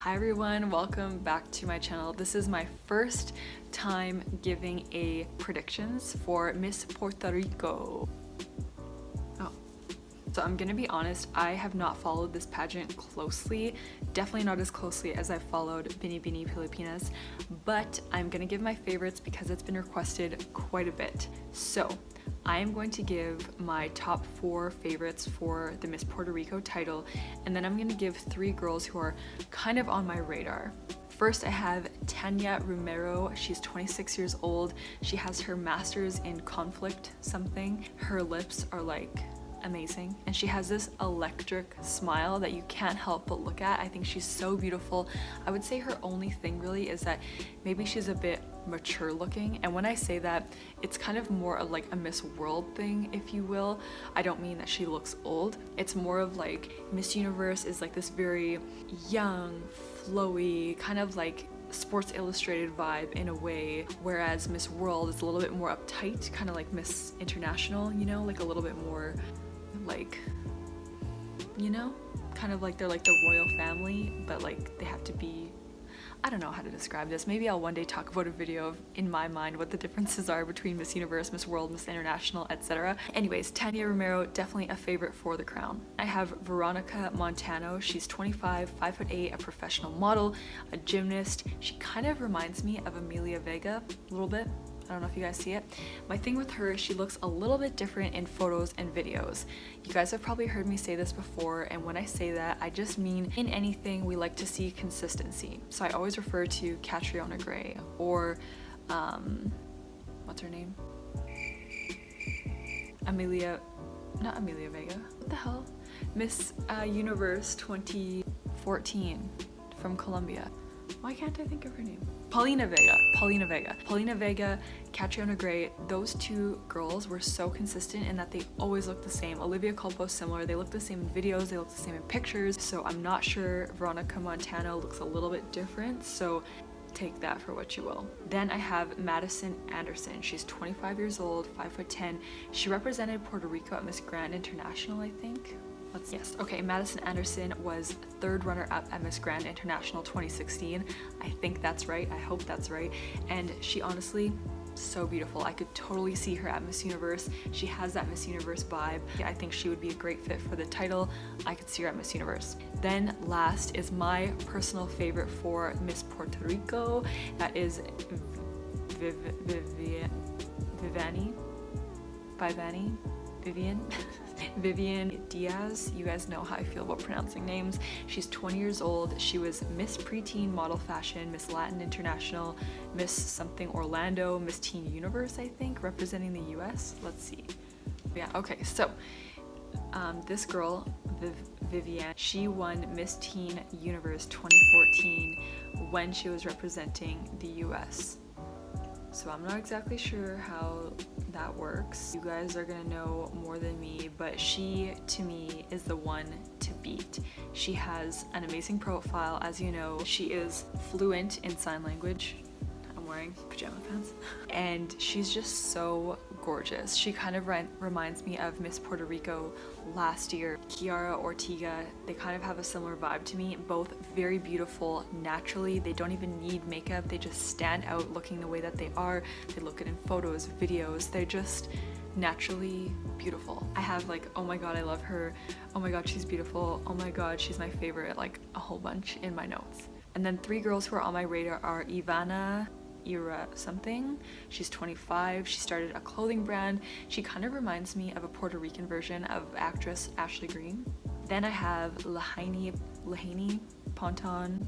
Hi everyone, welcome back to my channel. This is my first time giving a predictions for Miss Puerto Rico. So I'm gonna be honest, I have not followed this pageant closely, definitely not as closely as I followed Bini Bini Pilipinas, but I'm gonna give my favorites because it's been requested quite a bit. So I am going to give my top 4 favorites for the Miss Puerto Rico title, and then I'm gonna give 3 girls who are kind of on my radar. First, I have Tanya Romero. She's 26 years old. She has her master's in conflict something. Her lips are like amazing, and she has this electric smile that you can't help but look at. I think she's so beautiful. I would say her only thing really is that maybe she's a bit mature looking, and when I say that, it's kind of more of like a Miss World thing, if you will. I don't mean that she looks old. It's more of like Miss Universe is like this very young, flowy, kind of like Sports Illustrated vibe in a way, whereas Miss World is a little bit more uptight, kind of like Miss International, you know, like a little bit more like, you know, kind of like they're like the royal family, but like they have to be, I don't know how to describe this. Maybe I'll one day talk about a video of, in my mind, what the differences are between Miss Universe, Miss World, Miss International, etc. Anyways, Tanya Romero, definitely a favorite for the crown. I have Veronica Montano. She's 25, 5'8", a professional model, a gymnast. She kind of reminds me of Amelia Vega a little bit. I don't know if you guys see it. My thing with her is she looks a little bit different in photos and videos. You guys have probably heard me say this before, and when I say that, I just mean in anything we like to see consistency. So I always refer to Catriona Gray or, what's her name? Not Amelia Vega. What the hell? Miss Universe 2014 from Colombia. Why can't I think of her name? Paulina Vega, Catriona Gray, those 2 girls were so consistent in that they always look the same. Olivia Culpo similar, they look the same in videos, they look the same in pictures, so I'm not sure. Veronica Montano looks a little bit different, so take that for what you will. Then I have Madison Anderson. She's 25 years old, 5'10". She represented Puerto Rico at Miss Grand International, I think. Yes, okay, Madison Anderson was 3rd runner-up at Miss Grand International 2016. I think that's right, I hope that's right, and she honestly, so beautiful. I could totally see her at Miss Universe. She has that Miss Universe vibe. I think she would be a great fit for the title. I could see her at Miss Universe. Then last is my personal favorite for Miss Puerto Rico. That is Vivian Diaz. You guys know how I feel about pronouncing names. She's 20 years old. She was Miss Preteen Model Fashion, Miss Latin International, Miss something Orlando, Miss Teen Universe, I think, representing the US. Let's see. Yeah, okay, so this girl, Vivian, she won Miss Teen Universe 2014 when she was representing the US. So I'm not exactly sure how that works. You guys are gonna know more than me, but she, to me, is the one to beat. She has an amazing profile, as you know. She is fluent in sign language. I'm wearing pajama pants. And she's just so gorgeous. She kind of reminds me of Miss Puerto Rico last year, Kiara Ortega. They kind of have a similar vibe to me. Both very beautiful naturally. They don't even need makeup. They just stand out looking the way that they are. They look good in photos, videos. They're just naturally beautiful. I have like, oh my god, I love her. Oh my god, she's beautiful. Oh my god, she's my favorite. Like a whole bunch in my notes. And then 3 girls who are on my radar are Ivana something. She's 25. She started a clothing brand. She kind of reminds me of a Puerto Rican version of actress Ashley Green. Then I have Lanie Ponton.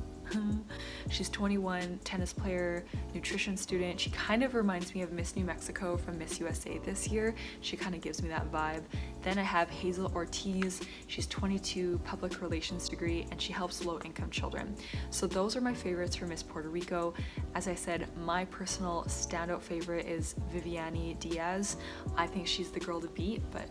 She's 21, tennis player, nutrition student. She kind of reminds me of Miss New Mexico from Miss USA this year. She kind of gives me that vibe. Then I have Hazel Ortiz. She's 22, public relations degree, and she helps low-income children. So those are my favorites for Miss Puerto Rico. As I said, my personal standout favorite is Vivian Diaz. I think she's the girl to beat, but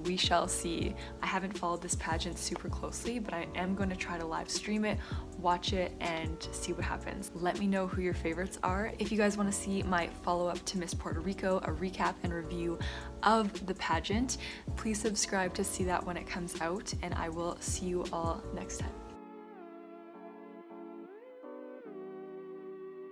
we shall see. I haven't followed this pageant super closely, but I am going to try to live stream it, watch it, and see what happens. Let me know who your favorites are. If you guys want to see my follow-up to Miss Puerto Rico, a recap and review of the pageant, please subscribe to see that when it comes out, and I will see you all next time.